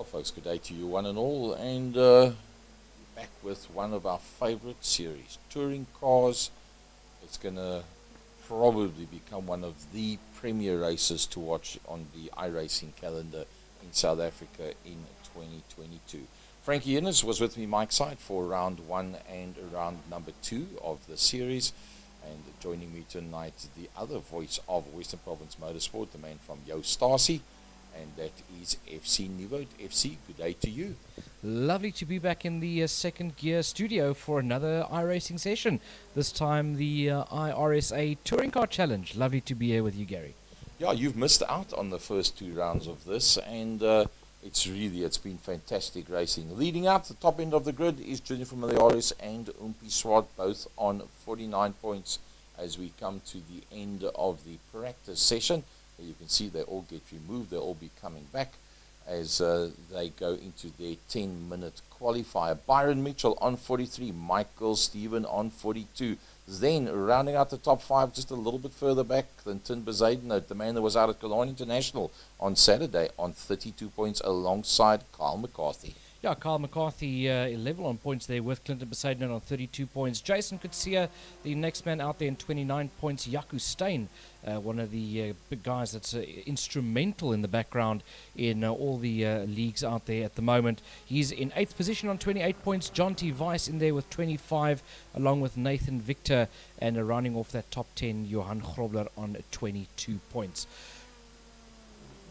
Folks, good day to you one and all, and back with one of our favorite series, touring cars. It's going to probably become one of the premier races to watch on the iRacing calendar in South Africa in 2022. Frankie Innes was with me, Mike Side, for round one and round number two of the series. And joining me tonight, the other voice of Western Province Motorsport, the man from Yo Stasi, and that is FC Nieuwoud. FC, good day to you. Lovely to be back in the second gear studio for another iRacing session. This time the iRSA Touring Car Challenge. Lovely to be here with you, Gary. Yeah, you've missed out on the first two rounds of this, and it's been fantastic racing. Leading out the top end of the grid is Jennifer Miliaris and Umpi Swart, both on 49 points as we come to the end of the practice session. You can see they all get removed, they'll all be coming back as they go into their 10-minute qualifier. Byron Mitchell on 43, Michael Stephen on 42. Then rounding out the top five just a little bit further back than Tin Bezuidenhout, the man that was out at Cologne International on Saturday on 32 points alongside Carl McCarthy. Yeah, Carl McCarthy level on points there with Clinton Bezuidenhout on 32 points. Jason Kutsia, the next man out there in 29 points. Jaco Steyn, one of the big guys that's instrumental in the background in all the leagues out there at the moment. He's in 8th position on 28 points. John T. Weiss in there with 25, along with Nathan Victor, and rounding off that top 10, Johan Grobler on 22 points.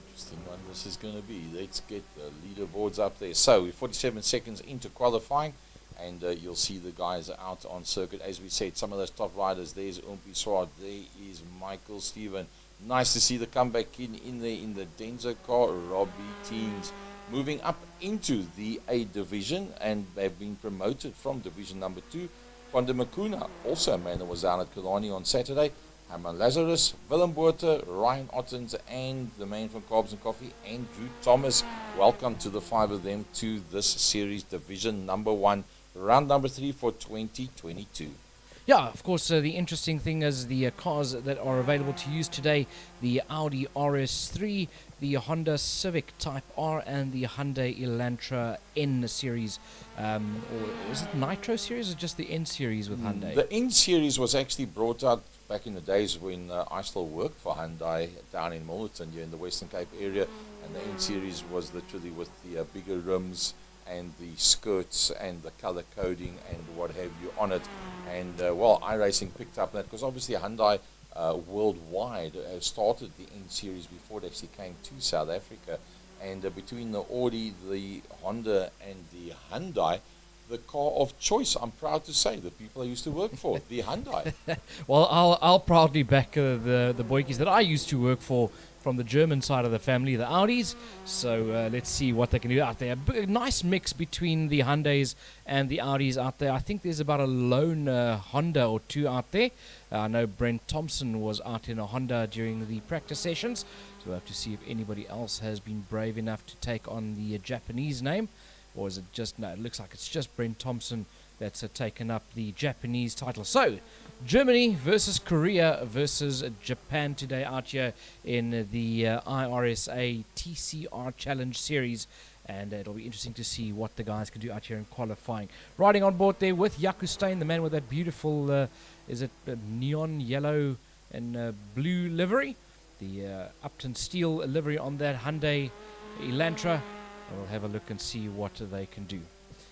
Interesting one this is going to be. Let's get the leaderboards up there. So we're 47 seconds into qualifying, and you'll see the guys out on circuit. As we said, some of those top riders. There's Umpi Swart, there is Michael Stephen. Nice to see the comeback in there in the Denzo car. Robbie Teens moving up into the A division, and they've been promoted from division number 2. Kwanda Makuna, also a man that was down at Killarney on Saturday. Herman Lazarus, Willem Botha, Ryan Ottens, and the man from Carbs and Coffee, Andrew Thomas. Welcome to the five of them to this series, division number 1, round number 3 for 2022. Yeah, of course, the interesting thing is the cars that are available to use today, the Audi RS3, the Honda Civic Type R, and the Hyundai Elantra N series. Or was it Nitro series or just the N series with Hyundai? The N series was actually brought out back in the days when I still worked for Hyundai down in Milnerton here in the Western Cape area, and the N series was literally with the bigger rims and the skirts and the color coding and what have you on it. And well, iRacing picked up that because obviously Hyundai worldwide started the N series before it actually came to South Africa. And between the Audi, the Honda, and the Hyundai, the car of choice, I'm proud to say, the people I used to work for, the Hyundai. Well, I'll proudly back the boykies that I used to work for from the German side of the family, the Audis. So let's see what they can do out there. A nice mix between the Hyundais and the Audis out there. I think there's about a lone Honda or two out there. I know Brent Thompson was out in a Honda during the practice sessions. So we'll have to see if anybody else has been brave enough to take on the Japanese name. Or is it just, no, it looks like it's just Brent Thompson that's taken up the Japanese title. So, Germany versus Korea versus Japan today out here in the iRSA TCR Challenge Series. And it'll be interesting to see what the guys can do out here in qualifying. Riding on board there with Jaco Steyn, the man with that beautiful, is it neon yellow and blue livery? The Upton Steel livery on that Hyundai Elantra. We'll have a look and see what they can do.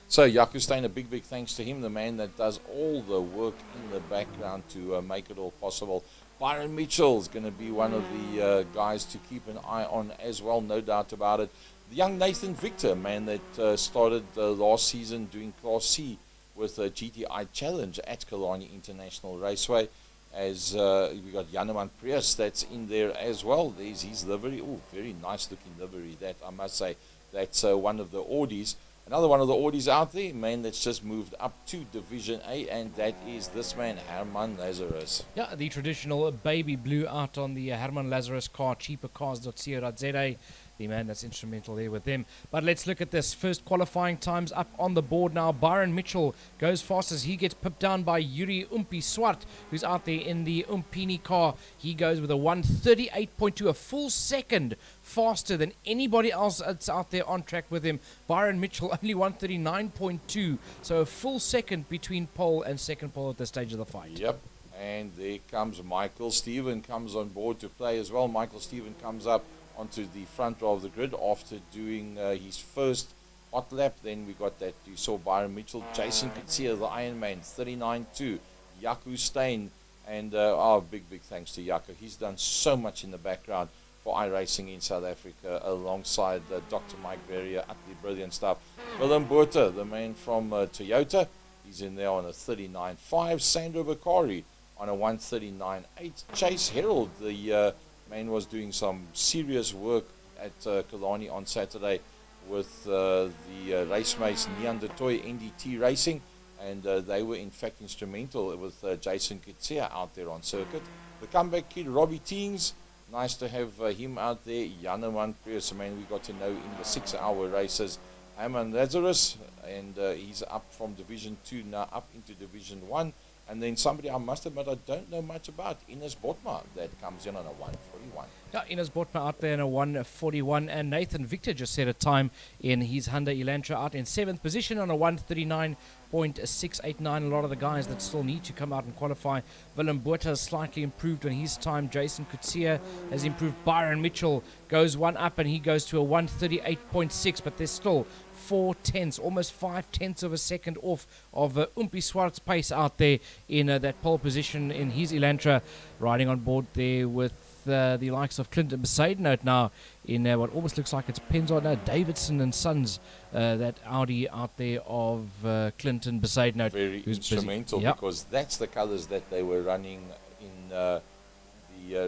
So Jaco Steyn, a big thanks to him, the man that does all the work in the background to make it all possible. Byron Mitchell is going to be one of the guys to keep an eye on as well, no doubt about it. The young Nathan Victor, man that started last season doing Class C with a GTI Challenge at Killarney International Raceway. As we got Janeman Prius that's in there as well. There's his livery. Oh, very nice looking livery, that I must say. That's one of the Audis. Another one of the Audis out there, man that's just moved up to Division A, and that is this man, Herman Lazarus. Yeah, the traditional baby blue out on the Herman Lazarus car, cheapercars.co.za. the man that's instrumental there with them. But let's look at this. First qualifying times up on the board now. Byron Mitchell goes fast as he gets pipped down by Yuri Umpi Swart, who's out there in the Umpini car. He goes with a 1:38.2, a full second faster than anybody else that's out there on track with him. Byron Mitchell only 1:39.2, so a full second between pole and second pole at this stage of the fight. Yep. And there comes Michael Stephen, comes on board to play as well. Michael Stephen comes up onto the front row of the grid after doing his first hot lap. Then we got that, you saw Byron Mitchell, Jason Kutsia, the Ironman, 39.2, Jaco Steyn, and big thanks to Jaco. He's done so much in the background for iRacing in South Africa alongside Dr. Mike Verrier, utterly brilliant stuff. Willem Botha, the man from Toyota, he's in there on a 39.5. Sandro Bakari on a 1:39.8. Chase Herald, the man was doing some serious work at Kalani on Saturday with the racemates Neon de Toy NDT Racing, and they were in fact instrumental with Jason Kutsia out there on circuit. The comeback kid Robbie Teens, nice to have him out there. Janeman Prius, a man we got to know in the 6-hour races. Herman Lazarus, and he's up from Division 2 now up into Division 1. And then somebody I must admit I don't know much about, Ines Botma, that comes in on a 1:41. Yeah, Ines Botma out there in a 1:41, and Nathan Victor just set a time in his Hyundai Elantra out in 7th position on a 1:39.689. A lot of the guys that still need to come out and qualify. Willem Botha has slightly improved on his time. Jason Kutsia has improved. Byron Mitchell goes one up and he goes to a 1:38.6, but there's still 4/10, almost 5/10 of a second off of Umpi Swart's pace out there in that pole position in his Elantra, riding on board there with the likes of Clinton Besaidenout now in what almost looks like it's Penzard now, Davidson and Sons, that Audi out there of Clinton Besaidenout. Very instrumental, because that's the colours that they were running in the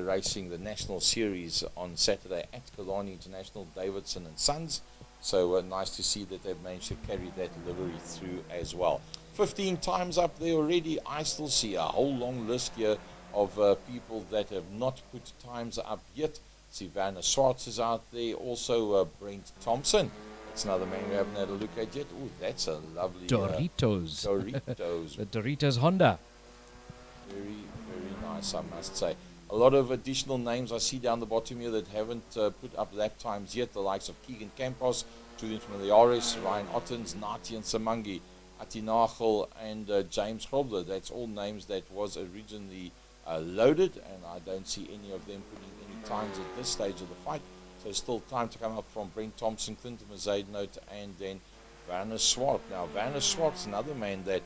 racing, the National Series on Saturday at Kalani International, Davidson and Sons. So nice to see that they've managed to carry that livery through as well. 15 times up there already. I still see a whole long list here of people that have not put times up yet. Savannah Swartz is out there. Also Brent Thompson. That's another man we haven't had a look at yet. Oh, that's a lovely Doritos. Doritos. The Doritos Honda. Very, very nice, I must say. A lot of additional names I see down the bottom here that haven't put up lap times yet. The likes of Keegan Campos, Julian Familiaris, Ryan Ottens, Nati and Samangi, Ati Nagel, and James Grobler. That's all names that was originally loaded, and I don't see any of them putting any times at this stage of the fight. So still time to come up from Brent Thompson, Clinton Besaidenout, and then Werner Swart. Now, Werner Swart's another man that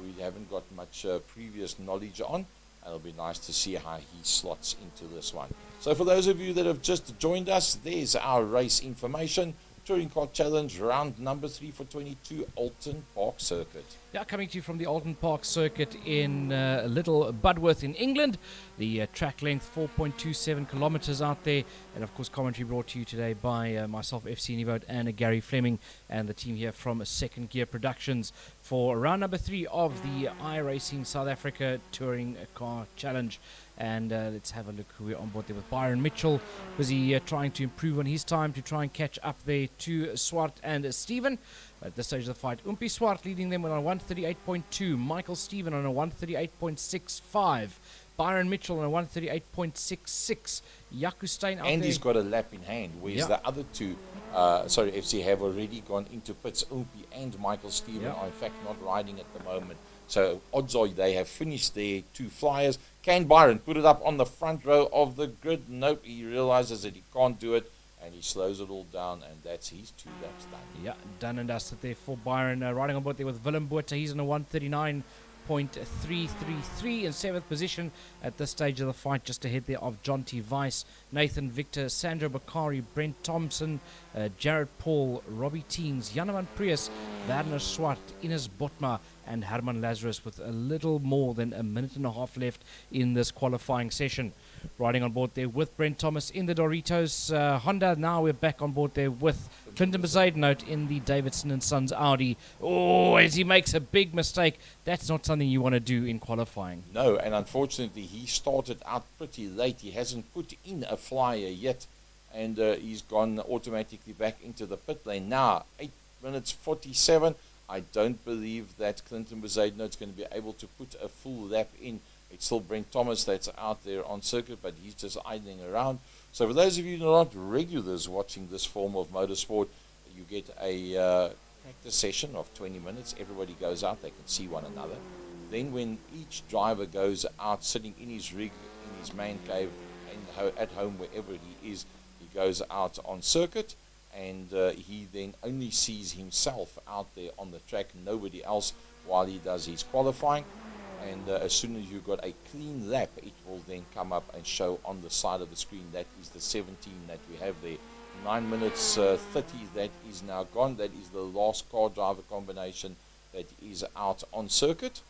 we haven't got much previous knowledge on. It'll be nice to see how he slots into this one. So for those of you that have just joined us, there's our race information. Touring Car Challenge, round number 3 for 22, Alton Park Circuit. Yeah, coming to you from the Alton Park Circuit in Little Budworth in England. The track length, 4.27 kilometers out there. And, of course, commentary brought to you today by myself, FC Nevote, and Gary Fleming, and the team here from Second Gear Productions for round number 3 of the iRacing South Africa Touring Car Challenge. And let's have a look who we're on board there with. Byron Mitchell, busy trying to improve on his time to try and catch up there to Swart and Stephen. At this stage of the fight, Umpi Swart leading them on a 1:38.2. Michael Stephen on a 1:38.65. Byron Mitchell on a 1:38.66. Jaco Steyn out and there. He's got a lap in hand, whereas the other two, FC have already gone into pits. Umpi and Michael Stephen are in fact not riding at the moment. So odds are they have finished their 2 flyers. Can Byron put it up on the front row of the grid? Nope, he realizes that he can't do it, and he slows it all down, and that's his 2 laps done. Yeah, done and dusted there for Byron. Riding on board there with Willem Botha. He's on a 1:39.333 in 7th position at this stage of the fight, just ahead there of John T. Weiss, Nathan Victor, Sandro Bakari, Brent Thompson, Jared Paul, Robbie Teens, Janeman Prius, Werner Swart, Ines Botma, and Herman Lazarus, with a little more than a minute and a half left in this qualifying session. Riding on board there with Brent Thomas in the Doritos Honda. Now we're back on board there with Clinton Besaidenout in the Davidson and Sons Audi. Oh, as he makes a big mistake. That's not something you want to do in qualifying. No, and unfortunately he started out pretty late. He hasn't put in a flyer yet, and he's gone automatically back into the pit lane. Now, 8 minutes 47. I don't believe that Clinton Bezuidenhout is going to be able to put a full lap in. It's still Brent Thomas that's out there on circuit, but he's just idling around. So for those of you who are not regulars watching this form of motorsport, you get a practice session of 20 minutes. Everybody goes out, they can see one another. Then when each driver goes out, sitting in his rig, in his man cave, at home, wherever he is, he goes out on circuit, and he then only sees himself out there on the track, nobody else, while he does his qualifying. And as soon as you've got a clean lap, it will then come up and show on the side of the screen. That is the 17 that we have there. 9 minutes 30, that is now gone. That is the last car driver combination that is out on circuit.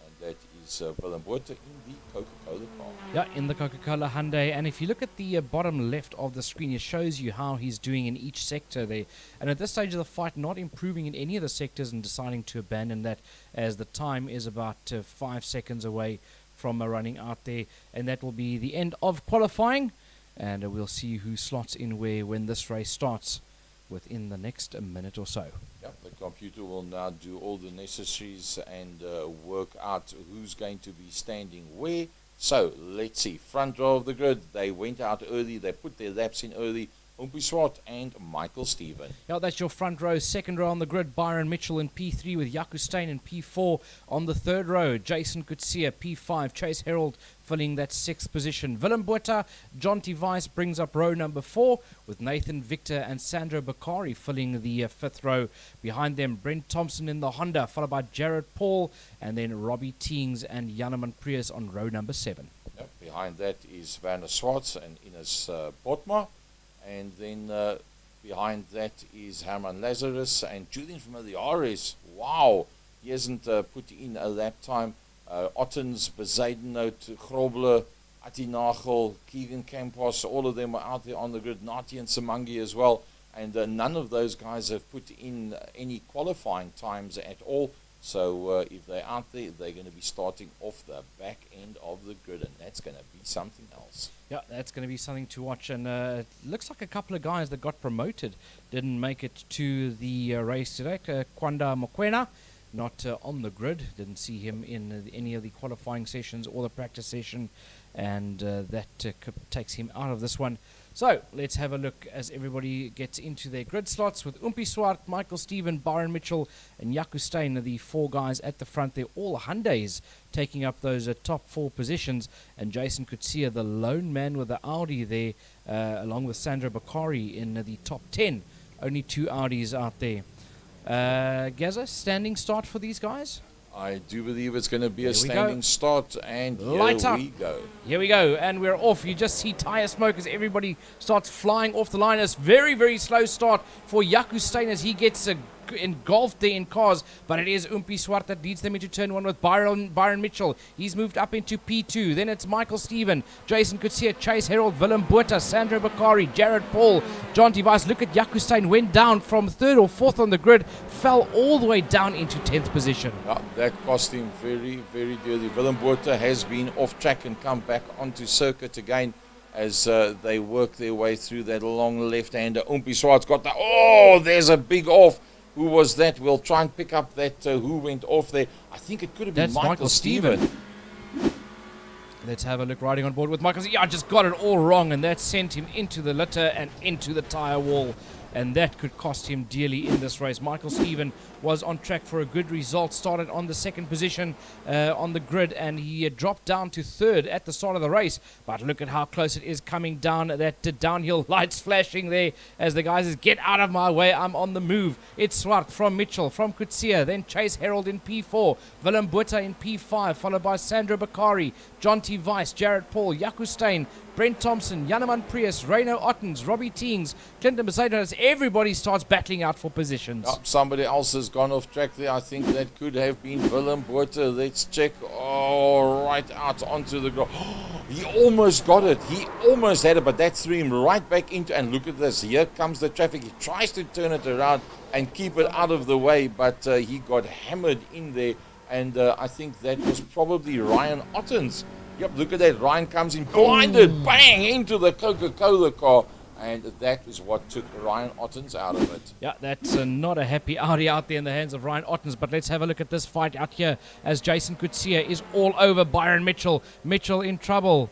And that is Willem Botha in the Coca-Cola car. Yeah, in the Coca-Cola Hyundai. And if you look at the bottom left of the screen, it shows you how he's doing in each sector there. And at this stage of the fight, not improving in any of the sectors and deciding to abandon that, as the time is about 5 seconds away from running out there. And that will be the end of qualifying. And we'll see who slots in where when this race starts within the next minute or so. Yep, the computer will now do all the necessaries and work out who's going to be standing where. So let's see, front row of the grid, they went out early, they put their laps in early. Umpie Swart and Michael Stephen. Yeah, that's your front row. Second row on the grid, Byron Mitchell in P3 with Jaco Steyn in P4. On the third row, Jason Coetzee, P5. Chase Herald filling that 6th position. Willem Botha, Jonty Weiss brings up row number 4 with Nathan Victor and Sandro Bakari filling the 5th row. Behind them, Brent Thompson in the Honda, followed by Jared Paul, and then Robbie Teings and Janeman Prius on row number 7. Yep, behind that is Werner Swartz and Ines Botma. And then behind that is Herman Lazarus and Julian from the iRSA. Wow, he hasn't put in a lap time. Ottens, Bezuidenhout, Grobler, Atinagel, Keegan Campos, all of them are out there on the grid. Nati and Samangi as well. And none of those guys have put in any qualifying times at all. So if they're out there, they're going to be starting off the back end of the grid, and that's going to be something else. Yeah, that's going to be something to watch. And it looks like a couple of guys that got promoted didn't make it to the race today. Kwanda Mokwena, not on the grid. Didn't see him in any of the qualifying sessions or the practice session, and that takes him out of this one. So let's have a look as everybody gets into their grid slots with Umpie Swart, Michael Stephen, Byron Mitchell, and Jaco Steyn, the 4 guys at the front. They're all Hyundais taking up those top 4 positions, and Jason Coetzee, the lone man with the Audi there, along with Sandro Bakari in the top 10. Only 2 Audis out there. Gaza, standing start for these guys? I do believe it's going to be a standing start, and Light here up. we go. Here we go, and we're off. You just see tyre smoke as everybody starts flying off the line. It's very, very slow start for Jaco Steyn as he gets engulfed there in cars, but it is Umpie Swart that leads them into turn 1 with Byron Mitchell. He's moved up into P2. Then it's Michael Stephen, Jason Coetzee, Chase Herald, Willem Botha, Sandro Bakari, Jared Paul, Jonty Weiss. Look at Jaco Steyn, went down from 3rd or 4th on the grid, fell all the way down into 10th position. Yeah, that cost him very, very dearly. Willem Botha has been off track and come back onto circuit again as they work their way through that long left-hander. Umpie Swart's got the... Oh, there's a big off. Who was that? We'll try and pick up that who went off there. I think it could have been Michael Stephen. Let's have a look riding on board with Michael. Yeah, I just got it all wrong, and that sent him into the litter and into the tyre wall. And that could cost him dearly in this race. Michael Stephen was on track for a good result. Started on the 2nd position on the grid, and he dropped down to 3rd at the start of the race. But look at how close it is coming down. That downhill lights flashing there as the guys says, get out of my way, I'm on the move. It's Swart from Mitchell, from Coetzee, then Chase Herald in P4, Willem Botha in P5, followed by Sandro Bakari, Jonty Weiss, Jared Paul, Jaco Steyn, Brent Thompson, Janeman Prius, Reino Ottens, Robbie Teings, Clinton Bezuidenhout. Everybody starts battling out for positions. Somebody else has gone off track there. I think that could have been Willem Botha. Let's check. Oh, right out onto the ground. He almost got it. He almost had it, but that threw him right back into... And look at this. Here comes the traffic. He tries to turn it around and keep it out of the way, but he got hammered in there. And I think that was probably Ryan Ottens. Yep, look at that. Ryan comes in blinded, bang, into the Coca-Cola car. and that is what took Ryan Ottens out of it. Yeah, that's not a happy Audi out there in the hands of Ryan Ottens. But let's have a look at this fight out here as Jason Kutsia is all over Byron Mitchell. Mitchell in trouble.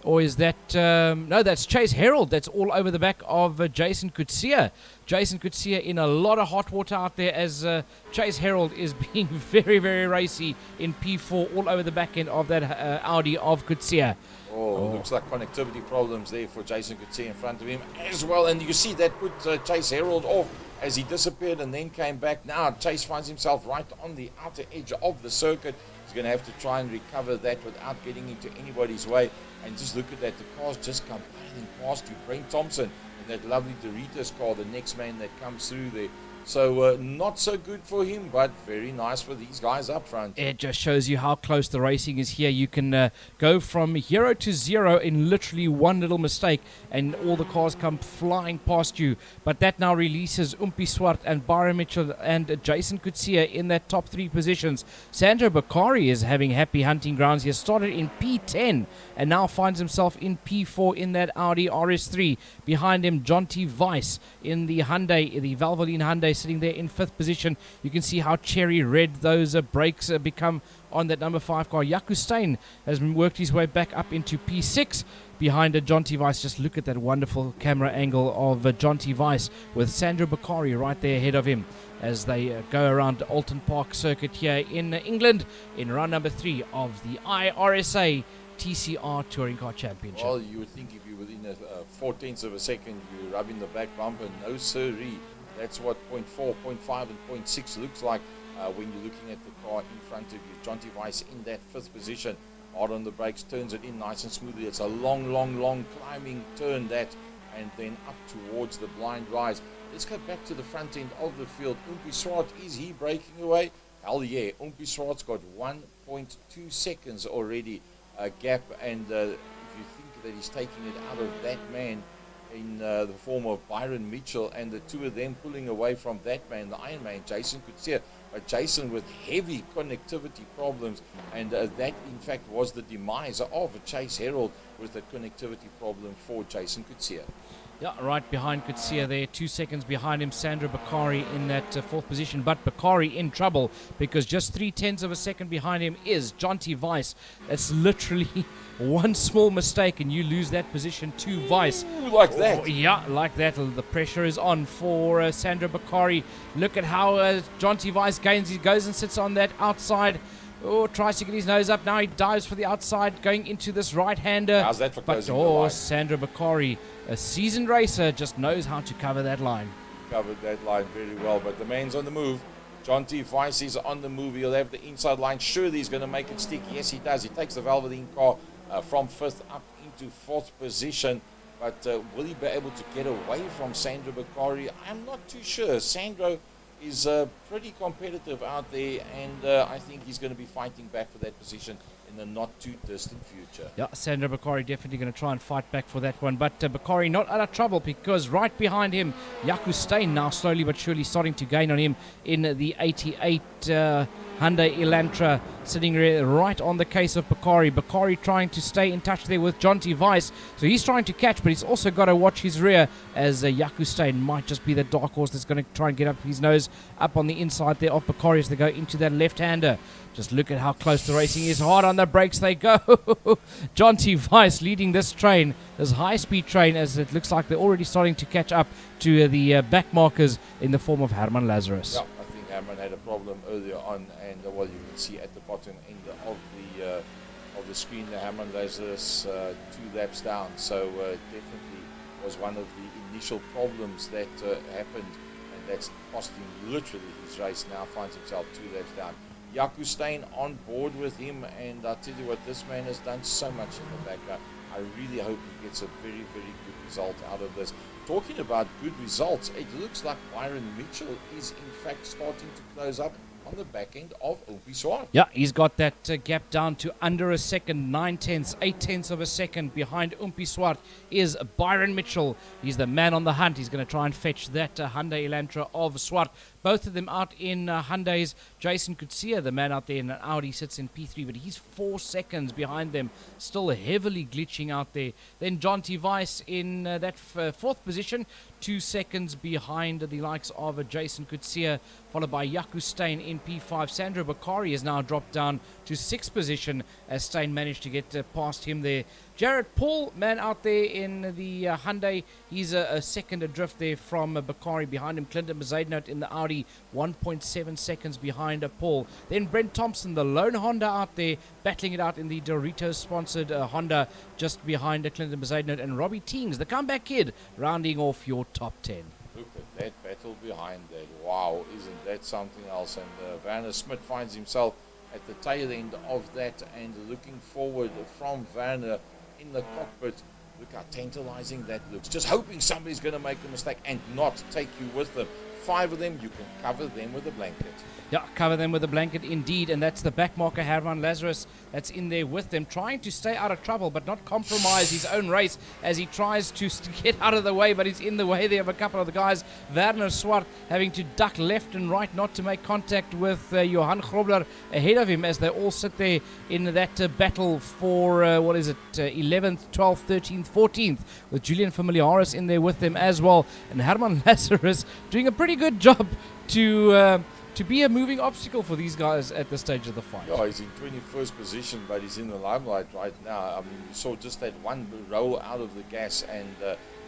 Or is that... no, that's Chase Herald. That's all over the back of Jason Kutsia. Jason Kutsia in a lot of hot water out there as Chase Herald is being very, very racy in P4 all over the back end of that Audi of Kutsia. Oh, looks like connectivity problems there for Jason Kutsia in front of him as well. And you see that put Chase Herald off as he disappeared and then came back. Now Chase finds himself right on the outer edge of the circuit. He's going to have to try and recover that without getting into anybody's way. And just look at that, the cars just come piling past you. Brent Thompson in that lovely Doritos car, the next man that comes through there. So not so good for him, but very nice for these guys up front. It just shows you how close the racing is here. You can go from hero to zero in literally one little mistake, and all the cars come flying past you. But that now releases Umpi Swart and Byron Mitchell and Jason Kutsia in that top three positions. Sandro Bakari is having happy hunting grounds. He has started in P10 and now finds himself in P4 in that Audi RS3. Behind him, John T. Weiss in the Hyundai, the Valvoline Hyundai, sitting there in fifth position. You can see how cherry red those brakes become on that number 5 car. Jaco Steyn has worked his way back up into P6 behind John T. Weiss. Just look at that wonderful camera angle of John T. Weiss with Sandro Bakari right there ahead of him as they go around Alton Park circuit here in England in round number 3 of the iRSA TCR Touring Car Championship. Well, you would think if you're within 4/10 of a second, you're rubbing the back bumper. No siree. That's what 0.4, 0.5 and 0.6 looks like when you're looking at the car in front of you. John T. Weiss in that 5th position. Hard on the brakes, turns it in nice and smoothly. It's a long, long, long climbing turn that, and then up towards the blind rise. Let's go back to the front end of the field. Umpi Swart, is he breaking away? Hell yeah. Umpi Swart's got 1.2 seconds already gap, and if you think that he's taking it out of that man in the form of Byron Mitchell, and the two of them pulling away from that man, the Iron Man, Jason Kutsia. But Jason with heavy connectivity problems, and that in fact was the demise of Chase Herald with a connectivity problem for Jason Kutsia. Yeah, right behind Kutsia there, 2 seconds behind him, Sandro Bakari in that 4th position. But Bakari in trouble because just 0.3 of a second behind him is John T. Weiss. That's literally one small mistake and you lose that position to Weiss. Ooh, like that. Oh, yeah, like that. The pressure is on for Sandro Bakari. Look at how John T. Weiss gains. He goes and sits on that outside. Oh, tries to get his nose up. Now he dives for the outside, going into this right-hander. How's that for closing the line? Sandro Bakari, a seasoned racer, just knows how to cover that line. Covered that line very well, but the man's on the move. John T. Weiss is on the move. He'll have the inside line. Surely he's going to make it stick. Yes, he does. He takes the Valvoline car from 5th up into 4th position. But will he be able to get away from Sandro Bakari? I'm not too sure. Sandro is pretty competitive out there, and I think he's going to be fighting back for that position in the not too distant future. Yeah, Sandro Bakari definitely going to try and fight back for that one, but Bakari not out of trouble because right behind him, Jaco Steyn now slowly but surely starting to gain on him in the 88 Hyundai Elantra, sitting right on the case of Bakari. Bakari trying to stay in touch there with John T. Weiss, so he's trying to catch, but he's also got to watch his rear as Jaco Steyn might just be the dark horse that's going to try and get up his nose up on the inside there of Bakari as they go into that left-hander. Just look at how close the racing is. Hard on the brakes they go. John T. Weiss leading this train, this high-speed train, as it looks like they're already starting to catch up to the back markers in the form of Herman Lazarus. Yeah, I think Herman had a problem earlier on, and well, you can see at the bottom end of the screen, the Herman Lazarus 2 laps down. So definitely was one of the initial problems that happened, and that's cost him literally his race. Now finds himself 2 laps down. Jaco Steyn on board with him, and I tell you what, this man has done so much in the background. I really hope he gets a very, very good result out of this. Talking about good results, it looks like Byron Mitchell is in fact starting to close up on the back end of Umpi Swart. Yeah, he's got that gap down to under a second, 9/10, 8/10 of a second. Behind Umpi Swart is Byron Mitchell. He's the man on the hunt. He's going to try and fetch that Hyundai Elantra of Swart. Both of them out in Hyundais. Jason Kutsia, the man out there in an Audi, sits in P3, but he's 4 seconds behind them, still heavily glitching out there. Then John T. Weiss in that fourth position, 2 seconds behind the likes of Jason Kutsia, followed by Jaco Steyn in P5. Sandro Bakari has now dropped down to 6th position as Steyn managed to get past him there. Jared Paul, man out there in the Hyundai, he's a second adrift there from Bakari. Behind him, Clinton Bezuidenhout in the Audi, 1.7 seconds behind Paul. Then Brent Thompson, the lone Honda out there, battling it out in the Doritos-sponsored Honda, just behind Clinton Bezuidenhout. And Robbie Teams, the comeback kid, rounding off your top 10. Look at that battle behind that. Wow, isn't that something else? And Werner Smit finds himself at the tail end of that and looking forward from Werner in the cockpit. Look how tantalizing that looks. Just hoping somebody's going to make a mistake and not take you with them. 5 of them, you can cover them with a blanket. Yeah, cover them with a blanket indeed, and that's the backmarker Herman Lazarus that's in there with them, trying to stay out of trouble but not compromise his own race as he tries to get out of the way, but he's in the way there of a couple of the guys. Werner Swart having to duck left and right not to make contact with Johan Grobler ahead of him as they all sit there in that battle for 11th, 12th, 13th, 14th, with Julian Familiaris in there with them as well, and Herman Lazarus doing a pretty good job to be a moving obstacle for these guys at this stage of the fight. Yeah, he's in 21st position, but he's in the limelight right now. I mean, you saw just that one roll out of the gas and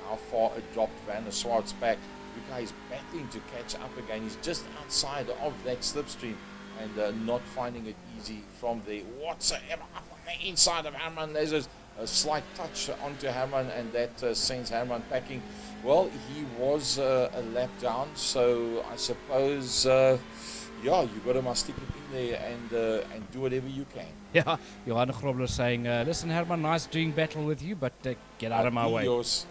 how far it dropped Werner Swart's back. The guy is battling to catch up again. He's just outside of that slipstream and not finding it easy from there whatsoever. Up on the inside of Herman Lazarus, a slight touch onto Herman, and that sends Herman packing. Well, he was a lap down, so I suppose, you got to stick it in there and do whatever you can. Yeah, Johan Grobler saying, listen, Herman, nice doing battle with you, but get out of my way. Yours.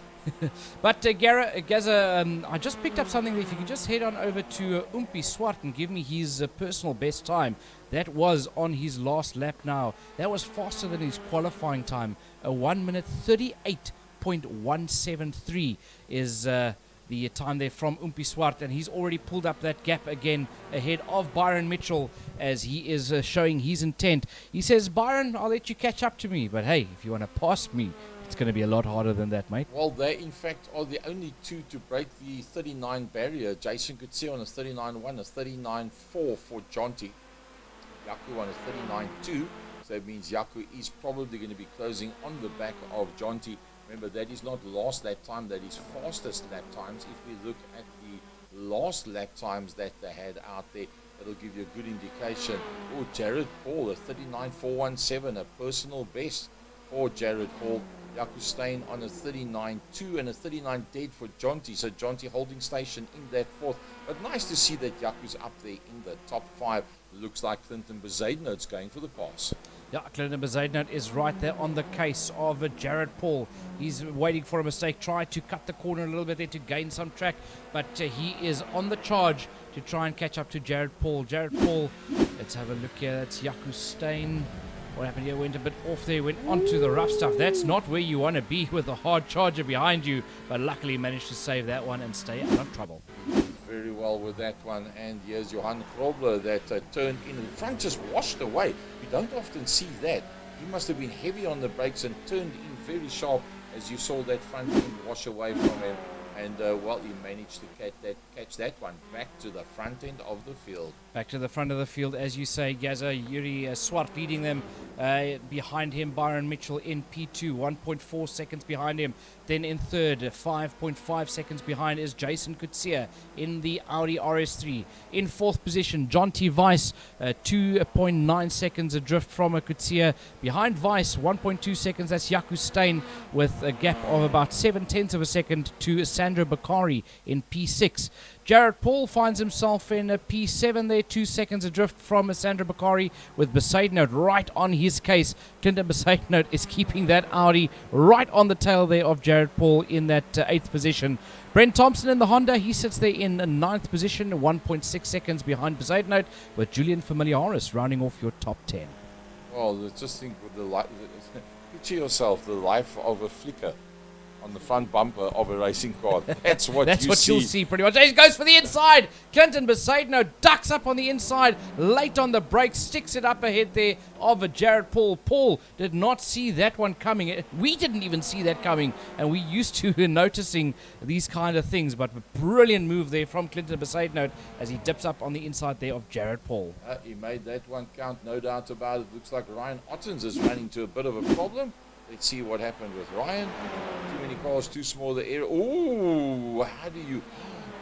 But Gaza, I just picked up something. If you can just head on over to Umpi Swart and give me his personal best time. That was on his last lap now. That was faster than his qualifying time. A 1 minute 38.173 is the time there from Umpi Swart, and he's already pulled up that gap again ahead of Byron Mitchell as he is showing his intent. He says, Byron, I'll let you catch up to me, but hey, if you want to pass me, it's going to be a lot harder than that, mate. Well, they, in fact, are the only two to break the 39 barrier. Jason Kutsia on a 39.1, a 39.4 for Jonty. Jaco on a 39.2. So that means Jaco is probably going to be closing on the back of Jonty. Remember, that is not last lap time, that is fastest lap times. If we look at the last lap times that they had out there, that'll give you a good indication. Oh, Jared Paul, a 39.417, a personal best for Jared Paul. Jaco Steyn on a 39.2 and a 39 dead for Jonty. So Jonty holding station in that fourth. But nice to see that Jaco's up there in the top 5. Looks like Clinton Bezuidenhout's going for the pass. Yeah, Clinton Bezuidenhout is right there on the case of Jared Paul. He's waiting for a mistake, tried to cut the corner a little bit there to gain some track, but he is on the charge to try and catch up to Jared Paul. Jared Paul, let's have a look here. That's Jaco Steyn. What happened here? Went a bit off there, went onto the rough stuff. That's not where you want to be with a hard charger behind you, but luckily managed to save that one and stay out of trouble. Very well with that one. And here's Johan Grobler that turned in. The front just washed away. You don't often see that. He must have been heavy on the brakes and turned in very sharp as you saw that front end wash away from him. And, he managed to catch that one back to the front end of the field. Back to the front of the field, as you say, Gaza. Yuri Swart leading them. Behind him, Byron Mitchell in P2, 1.4 seconds behind him. Then in third, 5.5 seconds behind is Jason Kutsia in the Audi RS3. In fourth position, John T. Weiss, 2.9 seconds adrift from Kutsia. Behind Weiss, 1.2 seconds, that's Jaco Steyn with a gap of about 0.7 of a second to Sandro Bakari in P6. Jared Paul finds himself in a P7 there, 2 seconds adrift from Sandro Bakari with Bezuidenhout right on his case. Clinton Bezuidenhout is keeping that Audi right on the tail there of Jared Paul in that 8th position. Brent Thompson in the Honda, he sits there in 9th position, 1.6 seconds behind Bezuidenhout, with Julian Familiaris rounding off your top 10. Well, just think with the life, picture yourself the life of a flicker. on the front bumper of a racing car. That's what you'll see pretty much. He goes for the inside. Clinton Besaidno ducks up on the inside, late on the brakes, sticks it up ahead there of Jared Paul. Paul did not see that one coming. We didn't even see that coming, and we used to noticing these kind of things. But a brilliant move there from Clinton Besaidno as he dips up on the inside there of Jared Paul. He made that one count, no doubt about it. Looks like Ryan Ottens is running into a bit of a problem. Let's see what happened with Ryan. Too many cars, too small the area. Ooh, how do you...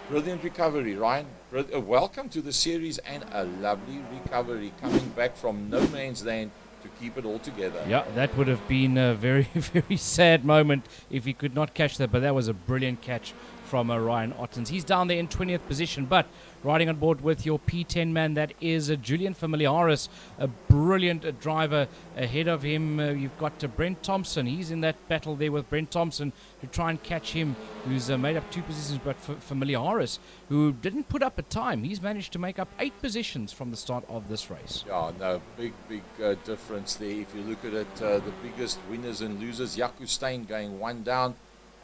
Brilliant recovery, Ryan. Welcome to the series and a lovely recovery coming back from no man's land to keep it all together. Yeah, that would have been a very, very sad moment if he could not catch that, but that was a brilliant catch from Ryan Ottens. He's down there in 20th position, but riding on board with your P10 man, that is Julian Familiaris, a brilliant driver. Ahead of him, you've got Brent Thompson. He's in that battle there with Brent Thompson to try and catch him, who's made up 2 positions, but Familiaris, who didn't put up a time, he's managed to make up 8 positions from the start of this race. Yeah, no, big difference there. If you look at it, the biggest winners and losers, Jaco Steyn going 1 down.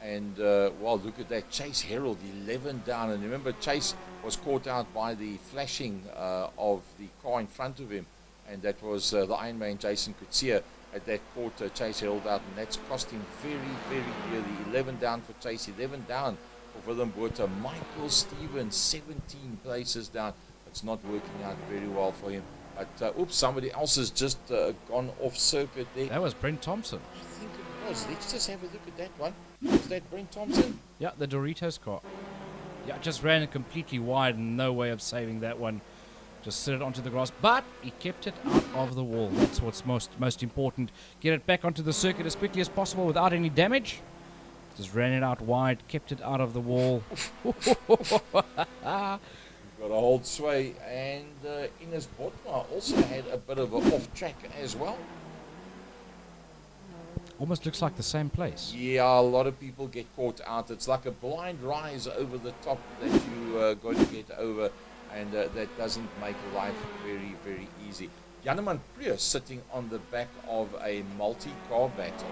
And, well, look at that. Chase Herald, 11 down. And remember, Chase was caught out by the flashing of the car in front of him. And that was the Ironman Jason Kutsia at that caught Chase Herald out. And that's cost him very, very dearly. 11 down for Chase, 11 down for Willem Botha. Michael Stevens, 17 places down. It's not working out very well for him. But, oops, somebody else has just gone off circuit there. That was Brent Thompson. I think it was. Let's just have a look at that one. Was that Brent Thompson? Yeah, the Doritos car. Yeah, just ran it completely wide and no way of saving that one. Just slid it onto the grass, but he kept it out of the wall. That's what's most important. Get it back onto the circuit as quickly as possible without any damage. Just ran it out wide, kept it out of the wall. Got a hold sway, and Ines Botma also had a bit of an off track as well. Almost looks like the same place. Yeah, a lot of people get caught out. It's like a blind rise over the top that you got to get over, and that doesn't make life very, very easy. Janeman Prius sitting on the back of a multi-car battle.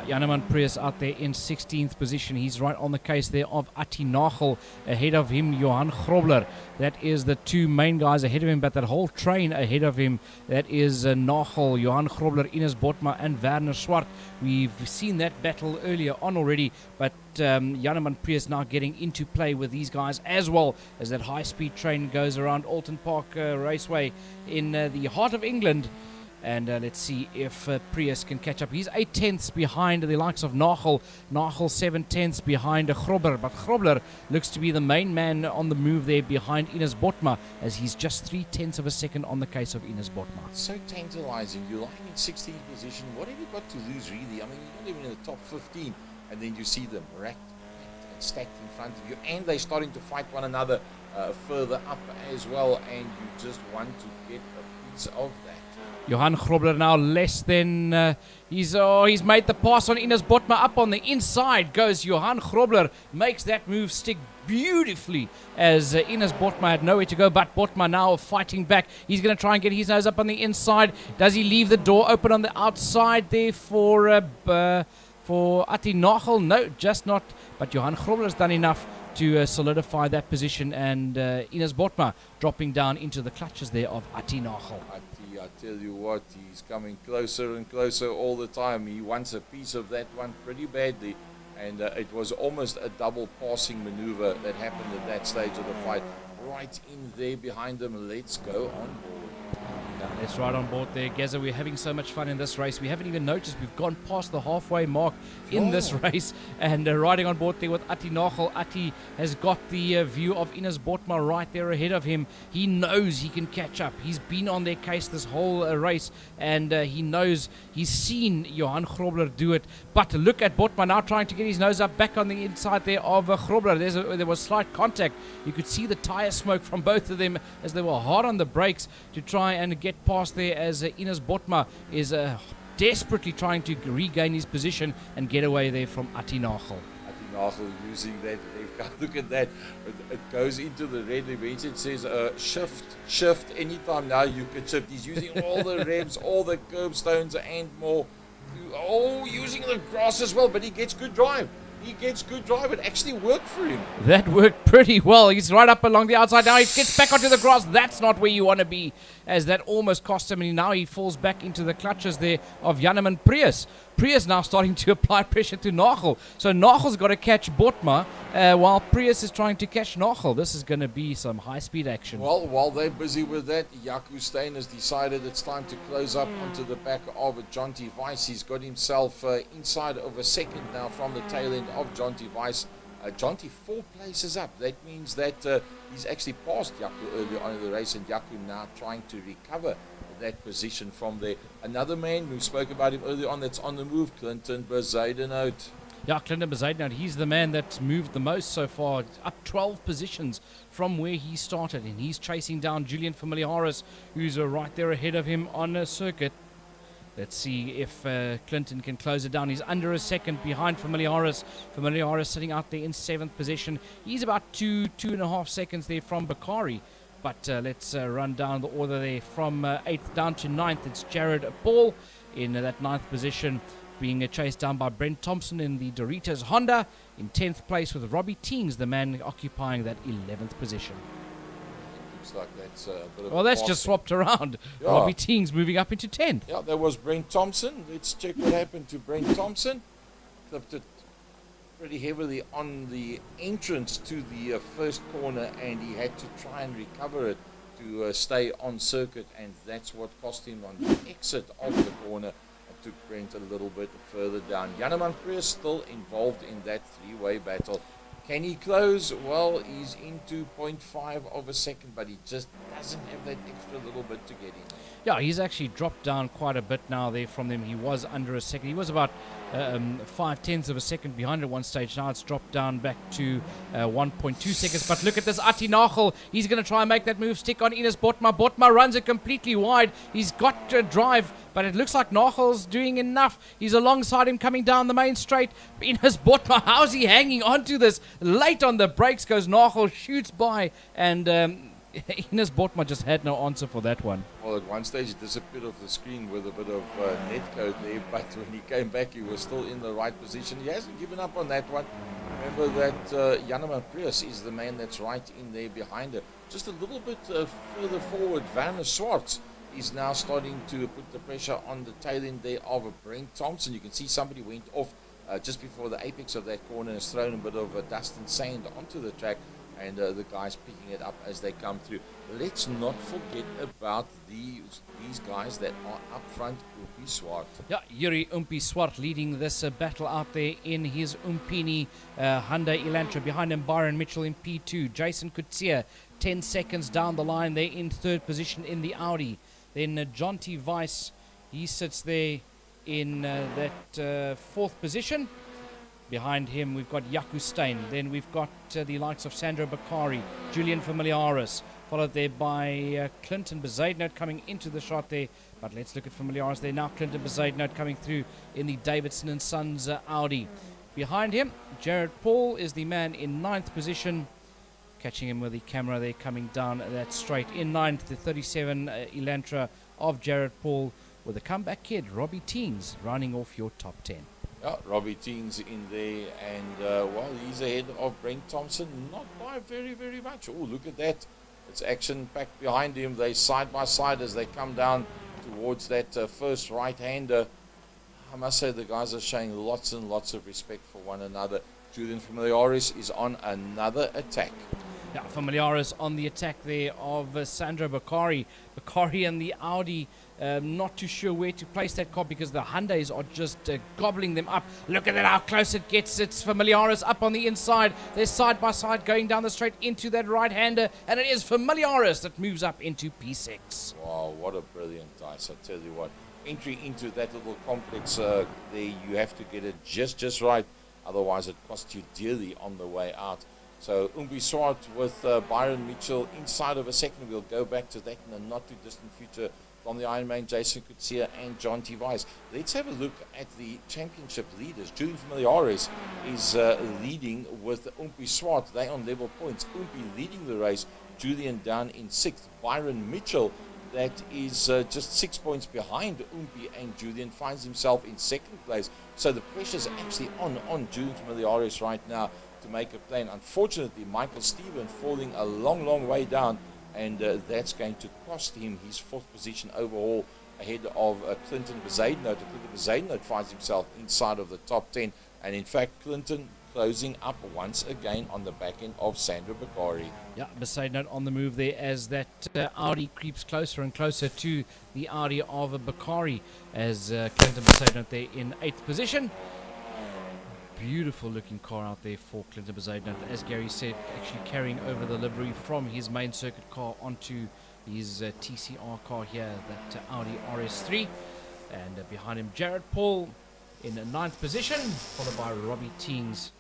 Janeman Prius out there in 16th position. He's right on the case there of Atti Nagel. Ahead of him, Johan Grobler. That is the 2 main guys ahead of him, but that whole train ahead of him, that is Nagel, Johan Grobler, Ines Botma, and Werner Swart. We've seen that battle earlier on already, but Janeman Prius now getting into play with these guys as well as that high-speed train goes around Alton Park Raceway in the heart of England. And let's see if Prius can catch up. He's 8 tenths behind the likes of Nagel. Nagel 7 tenths behind Grobler. But Grobler looks to be the main man on the move there behind Ines Botma, as he's just 3 tenths of a second on the case of Ines Botma. It's so tantalizing. You're lying in 16th position. What have you got to lose, really? I mean, you're not even in the top 15. And then you see them racked and stacked in front of you. And they're starting to fight one another further up as well. And you just want to get a piece of that. Johan Grobler now less than... he's made the pass on Ines Botma. Up on the inside goes Johan Grobler. Makes that move stick beautifully as Ines Botma had nowhere to go, but Botma now fighting back. He's going to try and get his nose up on the inside. Does he leave the door open on the outside there for Atti Nagel? No, just not. But Johan Grobler has done enough to solidify that position, and Ines Botma dropping down into the clutches there of Atti Nagel. I tell you what, he's coming closer and closer all the time. He wants a piece of that one pretty badly, and it was almost a double passing maneuver that happened at that stage of the fight. Right in there behind him. Let's go on board. Let's ride on board there, Gazza. We're having so much fun in this race. We haven't even noticed we've gone past the halfway mark in this race. And riding on board there with Atti Nagel. Atti has got the view of Ines Botma right there ahead of him. He knows he can catch up. He's been on their case this whole race, and he knows he's seen Johan Grobler do it. But look at Botma now trying to get his nose up back on the inside there of Grobler. There was slight contact. You could see the tire smoke from both of them as they were hard on the brakes to try and get past there, as Ines Botma is desperately trying to regain his position and get away there from Atti Nagel. Atti Nagel using that. Look at that. It goes into the red. Eventually it says shift. Anytime now you can shift. He's using all the revs, all the curbstones and more. Oh, using the grass as well, but he gets good drive. he gets good drive. It actually worked for him. That worked pretty well. He's right up along the outside. Now he gets back onto the grass. That's not where you want to be, as that almost cost him. And now he falls back into the clutches there of Janneman Prius. Prius now starting to apply pressure to Nagel. So Nagel's got to catch Botma while Prius is trying to catch Nagel. This is going to be some high-speed action. Well, while they're busy with that, Jaco Steyn has decided it's time to close up onto the back of Jonty Weiss. He's got himself inside of a second now from the tail end of Jonty Weiss. Jonty 4 places up. That means that he's actually passed Jaco early on in the race, and Jaco now trying to recover that position from there. Another man, we spoke about him earlier on, that's on the move, Clinton Bezuidenhout. Yeah, Clinton Bezuidenhout, he's the man that's moved the most so far, up 12 positions from where he started, and he's chasing down Julian Familiaris, who's right there ahead of him on a circuit. Let's see if Clinton can close it down. He's under a second behind Familiaris. Familiaris sitting out there in 7th position. He's about 2.5 seconds there from Bakari. But let's run down the order there from 8th down to 9th. It's Jared Paul in that 9th position, being chased down by Brent Thompson in the Doritos Honda. In 10th place with Robbie Teens, the man occupying that 11th position. Looks like that's a bit of well, that's just swapped around. Yeah. Robbie Teens moving up into 10th. Yeah, that was Brent Thompson. Let's check what happened to Brent Thompson. Clipped it pretty heavily on the entrance to the first corner, and he had to try and recover it to stay on circuit, and that's what cost him on the exit of the corner. It took Brent a little bit further down. Janneman Prius still involved in that 3-way battle. Can he close? Well, he's into 0.5 of a second, but he just doesn't have that extra little bit to get in. Yeah, he's actually dropped down quite a bit now there from them. He was under a second. He was about 0.5 of a second behind at one stage. Now it's dropped down back to 1.2 seconds. But look at this Ati Nagel. He's going to try and make that move. Stick on Ines Botma. Botma runs it completely wide. He's got to drive, but it looks like Nagel's doing enough. He's alongside him coming down the main straight. Ines Botma, how's he hanging onto this? Late on the brakes goes Nagel, shoots by, and Ines Botma just had no answer for that one. Well, at one stage he disappeared off the screen with a bit of net code there, but when he came back he was still in the right position. He hasn't given up on that one. Remember that Janneman Prius is the man that's right in there behind her. Just a little bit further forward, Werner Swartz is now starting to put the pressure on the tail end there of Brent Thompson. You can see somebody went off just before the apex of that corner and has thrown a bit of dust and sand onto the track, and the guys picking it up as they come through. Let's not forget about these guys that are up front. Umpi Swart. Yeah, Yuri Umpi Swart leading this battle out there in his Umpini Hyundai Elantra. Behind him, Byron Mitchell in P2. Jason Kutsia 10 seconds down the line there in 3rd position in the Audi. Then Jonty Weiss, he sits there in that 4th position. Behind him, we've got Jaco Steyn. Then we've got the likes of Sandro Bakari, Julian Familiaris, followed there by Clinton Bezuidenhout coming into the shot there. But let's look at Familiaris there now. Clinton Bezuidenhout coming through in the Davidson & Sons Audi. Behind him, Jared Paul is the man in 9th position. Catching him with the camera there, coming down that straight. In 9th, the 37 Elantra of Jared Paul, with a comeback kid, Robbie Teens, running off your top 10. Yeah, Robbie Teens in there, and well, he's ahead of Brent Thompson, not by very, very much. Oh, look at that. It's action-packed behind him. They side by side as they come down towards that first right-hander. I must say the guys are showing lots and lots of respect for one another. Julian Familiaris is on another attack. Yeah, Familiaris on the attack there of Sandro Bakari. Bakari and the Audi, not too sure where to place that car because the Hyundais are just gobbling them up. Look at that, how close it gets. It's Familiaris up on the inside. They're side by side going down the straight into that right-hander, and it is Familiaris that moves up into P6. Wow, what a brilliant dice, I tell you what. Entry into that little complex there, you have to get it just right. Otherwise, it costs you dearly on the way out. So, Umbi Swart with Byron Mitchell inside of a second. We'll go back to that in the not-too-distant future from the Ironman, Jason Kutsia and Jonty Weiss. Let's have a look at the championship leaders. Julian Familiaris is leading with Umbi Swart. They on level points. Umbi leading the race. Julian down in 6th. Byron Mitchell that is just 6 points behind Umpi, and Julian finds himself in second place. So the pressure's actually on Julian Familiaris right now to make a plan. Unfortunately, Michael Steven falling a long way down, and that's going to cost him his 4th position overall ahead of Clinton Bezuidenhout. Clinton Bezuidenhout finds himself inside of the top 10, and in fact Clinton closing up once again on the back end of Sandra Bakari. Yeah, Bezuidenhout on the move there as that Audi creeps closer and closer to the Audi of Bakari, as Clinton Bezuidenhout there in 8th position. Beautiful looking car out there for Clinton Bezuidenhout, as Gary said, actually carrying over the livery from his main circuit car onto his TCR car here, that Audi RS3. And behind him Jared Paul in 9th position, followed by Robbie Teens.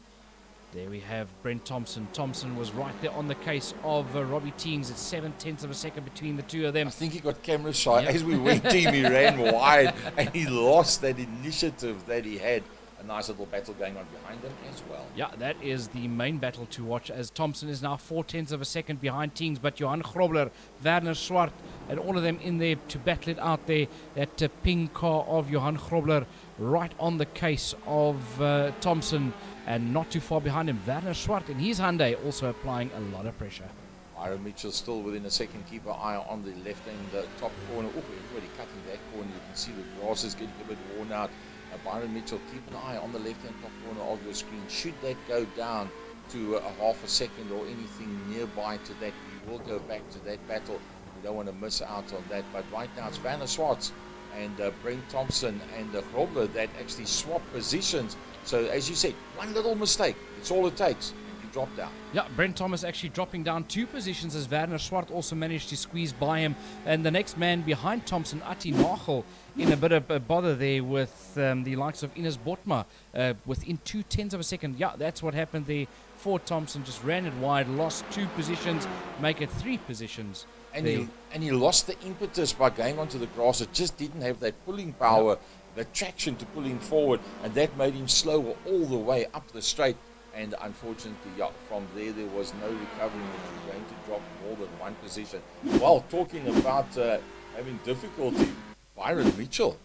There we have Brent Thompson. Thompson was right there on the case of Robbie Teens at 7/10 of a second between the two of them. I think he got camera shy. Yep. As we went to him, he ran wide and he lost that initiative that he had. A nice little battle going on behind him as well. Yeah, that is the main battle to watch, as Thompson is now 4/10 of a second behind Teens, but Johan Grobler, Werner Swart, and all of them in there to battle it out there. That ping car of Johan Grobler right on the case of Thompson, and not too far behind him, Werner Swart in his Hyundai also applying a lot of pressure. Byron Mitchell still within a second. Keep an eye on the left-hand top corner. Oh, everybody cutting that corner. You can see the grass is getting a bit worn out. Byron Mitchell, keep an eye on the left-hand top corner of your screen. Should that go down to a half a second or anything nearby to that, we will go back to that battle. We don't want to miss out on that. But right now it's Werner Swartz and Brent Thompson and Grobler that actually swap positions. So as you said, one little mistake, it's all it takes. Drop down. Yeah, Brent Thomas actually dropping down 2 positions, as Werner Swart also managed to squeeze by him. And the next man behind Thompson, Ati Nagel, in a bit of a bother there with the likes of Ines Botma within 2/10 of a second. Yeah, that's what happened there for Thompson. Just ran it wide, lost 2 positions, make it 3 positions. And he lost the impetus by going onto the grass. It just didn't have that pulling power, the traction to pull him forward, and that made him slower all the way up the straight. And unfortunately, yeah, from there was no recovering. He was going to drop more than 1 position. While talking about having difficulty, Byron Mitchell.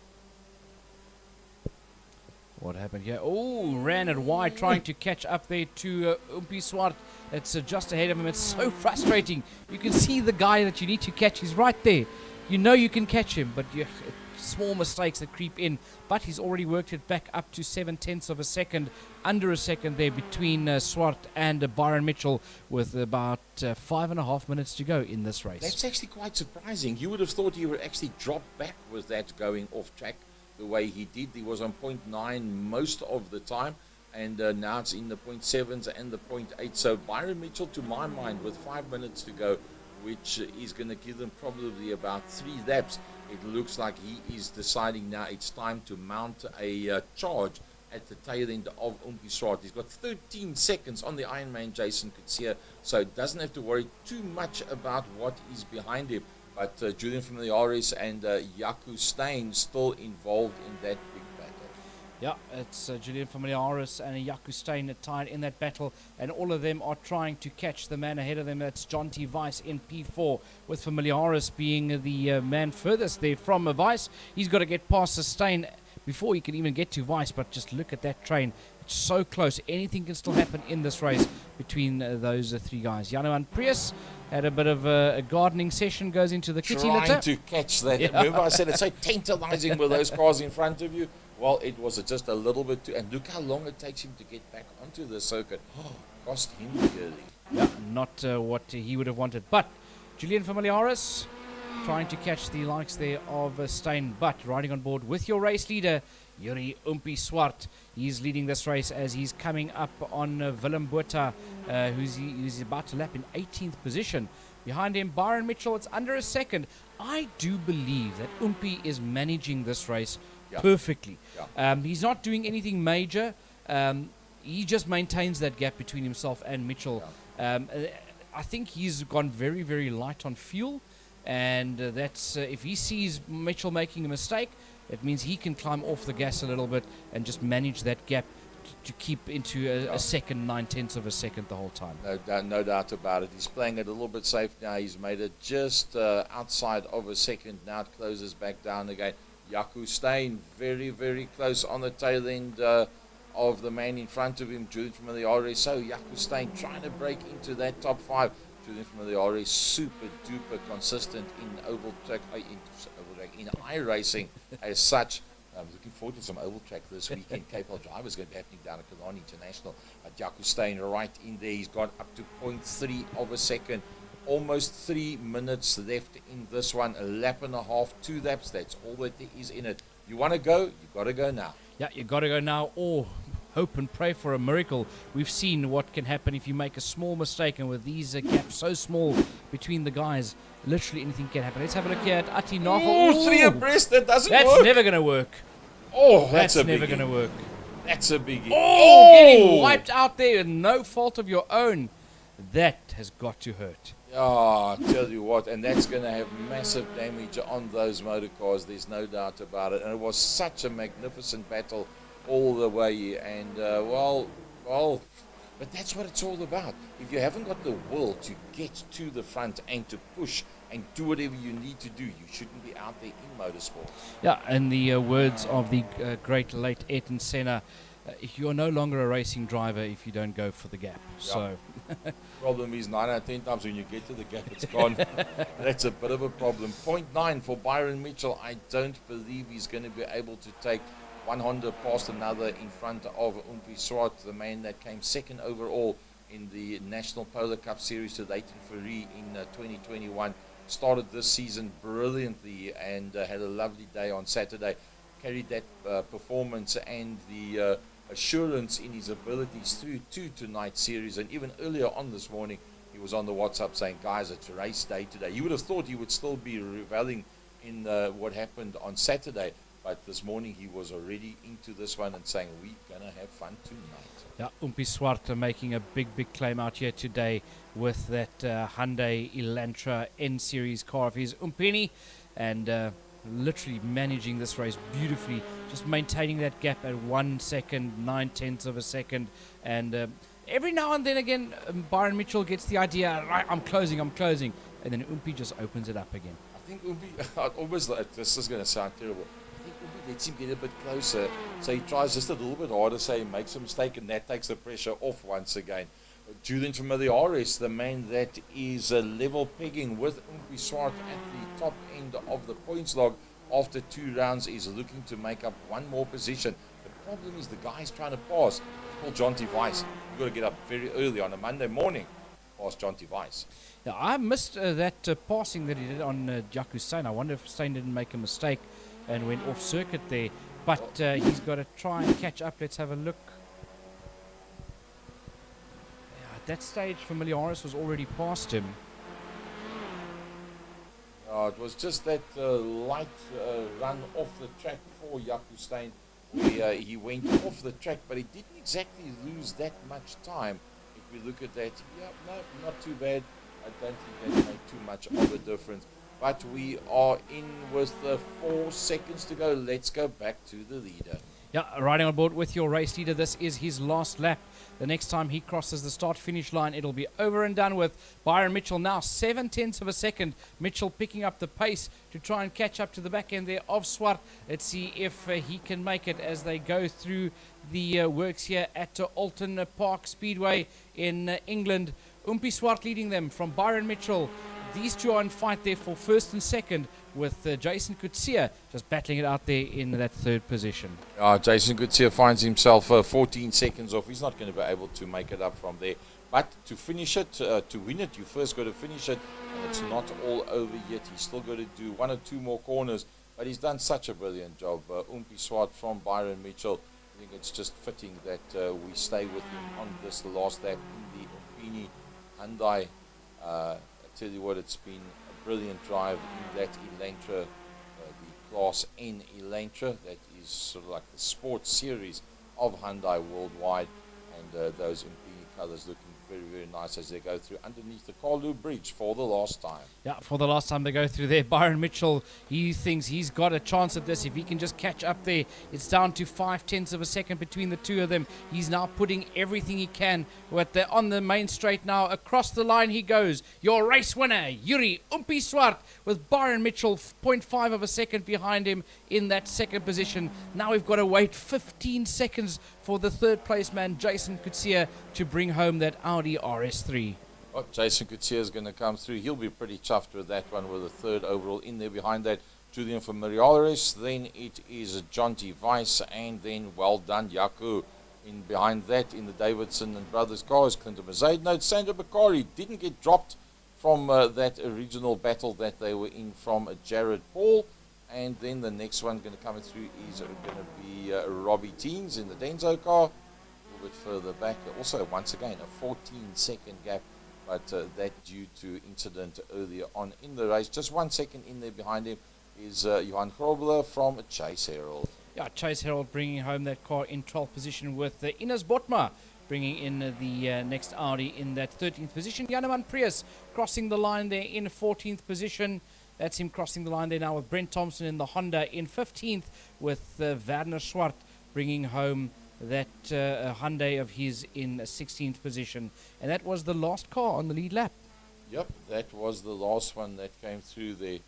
What happened here? Oh, ran it wide, trying to catch up there to Umpi Swart. It's just ahead of him. It's so frustrating. You can see the guy that you need to catch. He's right there. You know you can catch him, but small mistakes that creep in. But he's already worked it back up to 7/10 of a second, under a second there between Swart and Byron Mitchell, with about 5.5 minutes to go in this race. That's actually quite surprising. You would have thought he would actually drop back with that going off track the way he did. He was on 0.9 most of the time, and now it's in the 0.7s and the 0.8. So Byron Mitchell, to my mind, with 5 minutes to go, which is going to give them probably about 3 laps, it looks like he is deciding now it's time to mount a charge at the tail end of Umpi Swart. He's got 13 seconds on the Ironman Jason Kutsia, so doesn't have to worry too much about what is behind him. But Julian Familiaris and Jaco Steyn still involved in that big battle. Yeah, it's Julian Familiaris and Jaco Steyn tied in that battle, and all of them are trying to catch the man ahead of them. That's John T. Weiss in P4, with Familiaris being the man furthest there from Weiss. He's got to get past Steyn before he can even get to Weiss, but just look at that train. It's so close. Anything can still happen in this race between those 3 guys. Janoan Prius had a bit of a gardening session, goes into the kitty litter. Trying to catch that. Yeah. Remember I said it's so tantalizing with those cars in front of you? Well, it was just a little bit too, and look how long it takes him to get back onto the circuit. Cost him dearly. Yeah, not what he would have wanted. But Julian Familiaris trying to catch the likes there of Steyn, but riding on board with your race leader, Yuri Umpi Swart. He's leading this race as he's coming up on Willem Botha, who's about to lap in 18th position. Behind him, Byron Mitchell. It's under a second. I do believe that Umpi is managing this race perfectly. Yeah. He's not doing anything major. He just maintains that gap between himself and Mitchell. Yeah. I think he's gone very, very light on fuel, and that's if he sees Mitchell making a mistake, it means he can climb off the gas a little bit and just manage that gap to keep into a second, 9/10 of a second the whole time. No doubt about it. He's playing it a little bit safe now. He's made it just outside of a second. Now it closes back down again. Jaco Steyn very, very close on the tail end of the man in front of him, Julian from the iRSA. Jaco Steyn trying to break into that top 5. Julian from the iRSA super duper consistent in oval track, in iRacing as such. I'm looking forward to some oval track this weekend. Cape Hall Drive is going to be happening down at Killarney International. Jaco Steyn right in there. He's got up to 0.3 of a second. Almost 3 minutes left in this one. A lap and a half, 2 laps. That's all that there is in it. You want to go? You got to go now. Yeah, you got to go now, or hope and pray for a miracle. We've seen what can happen if you make a small mistake, and with these gaps so small between the guys, literally anything can happen. Let's have a look here at Ati Nago. Oh, 3 abreast. That doesn't work. That's never going to work. Oh, that's never going to work. That's a biggie. Oh, getting wiped out there, no fault of your own. That has got to hurt. Oh, I tell you what, and that's going to have massive damage on those motor cars, there's no doubt about it. And it was such a magnificent battle all the way, and well, but that's what it's all about. If you haven't got the will to get to the front and to push and do whatever you need to do, you shouldn't be out there in motorsport. Yeah, in the words of the great late Ayrton Senna, you're no longer a racing driver if you don't go for the gap. Yep. So problem is 9 out of 10 times when you get to the gap, it's gone. That's a bit of a problem. 0.9 for Byron Mitchell. I don't believe he's going to be able to take one Honda past another in front of Umpi Swart, the man that came second overall in the National Polar Cup Series to Leighton Fourie in 2021. Started this season brilliantly and had a lovely day on Saturday. Carried that performance and the assurance in his abilities through 2 tonight series, and even earlier on this morning he was on the WhatsApp saying, guys, it's race day today. You would have thought he would still be reveling in what happened on Saturday, but this morning he was already into this one and saying, we're going to have fun tonight. Yeah, Umpi Swart making a big claim out here today with that Hyundai Elantra N Series car of his, Umpini, and literally managing this race beautifully, just maintaining that gap at 1 second, 9/10 of a second, and every now and then again Byron Mitchell gets the idea, right, I'm closing, and then Umpi just opens it up again. I think Umpi, almost like, this is going to sound terrible, I think Umpi lets him get a bit closer, so he tries just a little bit harder, so he makes a mistake, and that takes the pressure off once again. Julian from the iRSA, the man that is level pegging with Umpi Swart at the top end of the points log after 2 rounds, is looking to make up one more position. The problem is the guy's trying to pass. Called Jonty Weiss. You've got to get up very early on a Monday morning past Jonty Weiss. Yeah, I missed that passing that he did on Jaco Steyn. I wonder if Steyn didn't make a mistake and went off circuit there, but he's got to try and catch up. Let's have a look. That stage, Familiaris was already past him. It was just that light run off the track for Jaco Steyn, where he went off the track, but he didn't exactly lose that much time. If we look at that, yeah, no, not too bad. I don't think that made too much of a difference. But we are in with 4 seconds to go. Let's go back to the leader. Yeah, riding on board with your race leader. This is his last lap. The next time he crosses the start-finish line, it'll be over and done with. Byron Mitchell now 7/10 of a second. Mitchell picking up the pace to try and catch up to the back end there of Swart. Let's see if he can make it as they go through the works here at Alton Park Speedway in England. Umpi Swart leading them from Byron Mitchell. These two are in fight there for first and second, with Jason Kutsia just battling it out there in that 3rd position. Jason Kutsia finds himself 14 seconds off. He's not going to be able to make it up from there. But to finish it, to win it, you first got to finish it. And it's not all over yet. He's still got to do 1 or 2 more corners. But he's done such a brilliant job. Umpi Swart from Byron Mitchell. I think it's just fitting that we stay with him on this last lap in the Umpini Hyundai. I tell you what, it's been a brilliant drive in that Elantra, the Class N Elantra. That is sort of like the sports series of Hyundai worldwide, and those Umpini colours looking very, very nice as they go through underneath the Carlu Bridge for the last time. Yeah, for the last time they go through there. Byron Mitchell, he thinks he's got a chance at this if he can just catch up there. It's down to 0.5 of a second between the two of them. He's now putting everything he can on the main straight now. Across the line he goes. Your race winner, Yuri Umpi Swart, with Byron Mitchell 0.5 of a second behind him in that second position. Now we've got to wait 15 seconds for the third place man, Jason Kutsia, to bring home that Audi RS3. Oh, Jason Kutsia is going to come through. He'll be pretty chuffed with that one, with a third overall in there behind that. Julian from Marialis. Then it is John T. Weiss, and then well done, Yaku. In behind that, in the Davidson and Brothers cars, Clinton Mercedes. Sandra Bakari didn't get dropped from that original battle that they were in from Jared Paul. And then the next one going to come through is going to be Robbie Teens in the Denso car. A little bit further back. Also, once again, a 14-second gap. But that due to incident earlier on in the race. Just 1 second in there behind him is Johan Grobler from Chase Herald. Yeah, Chase Herald bringing home that car in 12th position, with Ines Botma bringing in the next Audi in that 13th position. Janeman Prius crossing the line there in 14th position. That's him crossing the line there now with Brent Thompson in the Honda in 15th, with Werner Swart bringing home that Hyundai of his in 16th position. And that was the last car on the lead lap. Yep, that was the last one that came through there.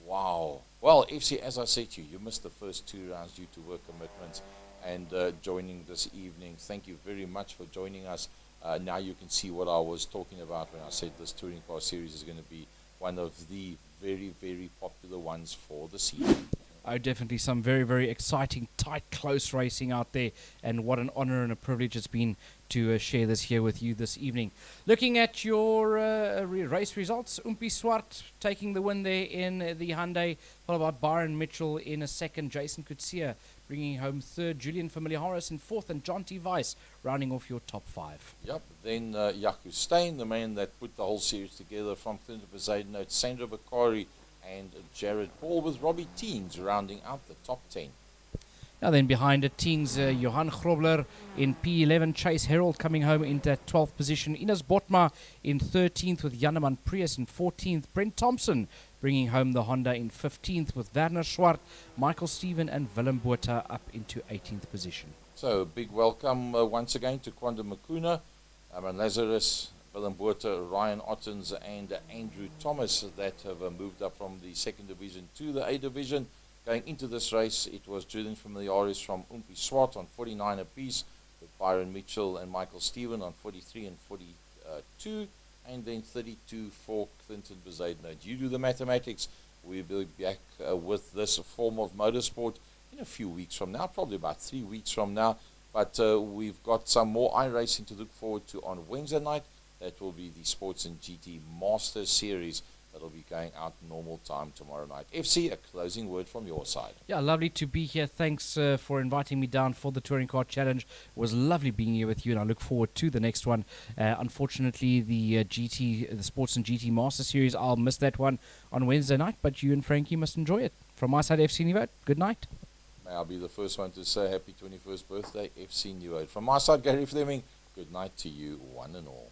Wow. Well, FC, as I said to you, you missed the first 2 rounds due to work commitments and joining this evening. Thank you very much for joining us. Now you can see what I was talking about when I said this touring car series is going to be one of the very, very popular ones for the season. Oh, definitely some very, very exciting, tight, close racing out there. And what an honor and a privilege it's been to share this here with you this evening. Looking at your race results, Umpi Swart taking the win there in the Hyundai, followed by Byron Mitchell in a second, Jason Kutsia bringing home third, Julian Familiaris in fourth, and John T. Weiss rounding off your top 5. Yep, then Jaco Steyn, the man that put the whole series together from Clinton Mercedes, Sandra Bakari, and Jared Paul, with Robbie Teens rounding out the top 10. Now then behind it, Teens, Johan Grobler in P11, Chase Herald coming home into that 12th position, Ines Botma in 13th with Janeman Prius in 14th, Brent Thompson bringing home the Honda in 15th with Werner Swart, Michael Steven and Willem Botha up into 18th position. So a big welcome once again to Kwanda Makuna, Aman Lazarus, Willem Botha, Ryan Ottens and Andrew Thomas that have moved up from the 2nd division to the A division. Going into this race, it was Julian Familiaris from Umpi Swart on 49 apiece, with Byron Mitchell and Michael Steven on 43 and 42, and then 32 for Clinton Mercedes. You do the mathematics. We'll be back with this form of motorsport in a few weeks from now, probably about 3 weeks from now. But we've got some more iRacing to look forward to on Wednesday night. That will be the Sports and GT Master Series. That'll be going out normal time tomorrow night. FC, a closing word from your side. Yeah, lovely to be here. Thanks for inviting me down for the Touring Car Challenge. It was lovely being here with you, and I look forward to the next one. Unfortunately, the Sports and GT Master Series, I'll miss that one on Wednesday night, but you and Frankie must enjoy it. From my side, FC New Vote, good night. May I be the first one to say happy 21st birthday, FC New Vote. From my side, Gary Fleming, good night to you, one and all.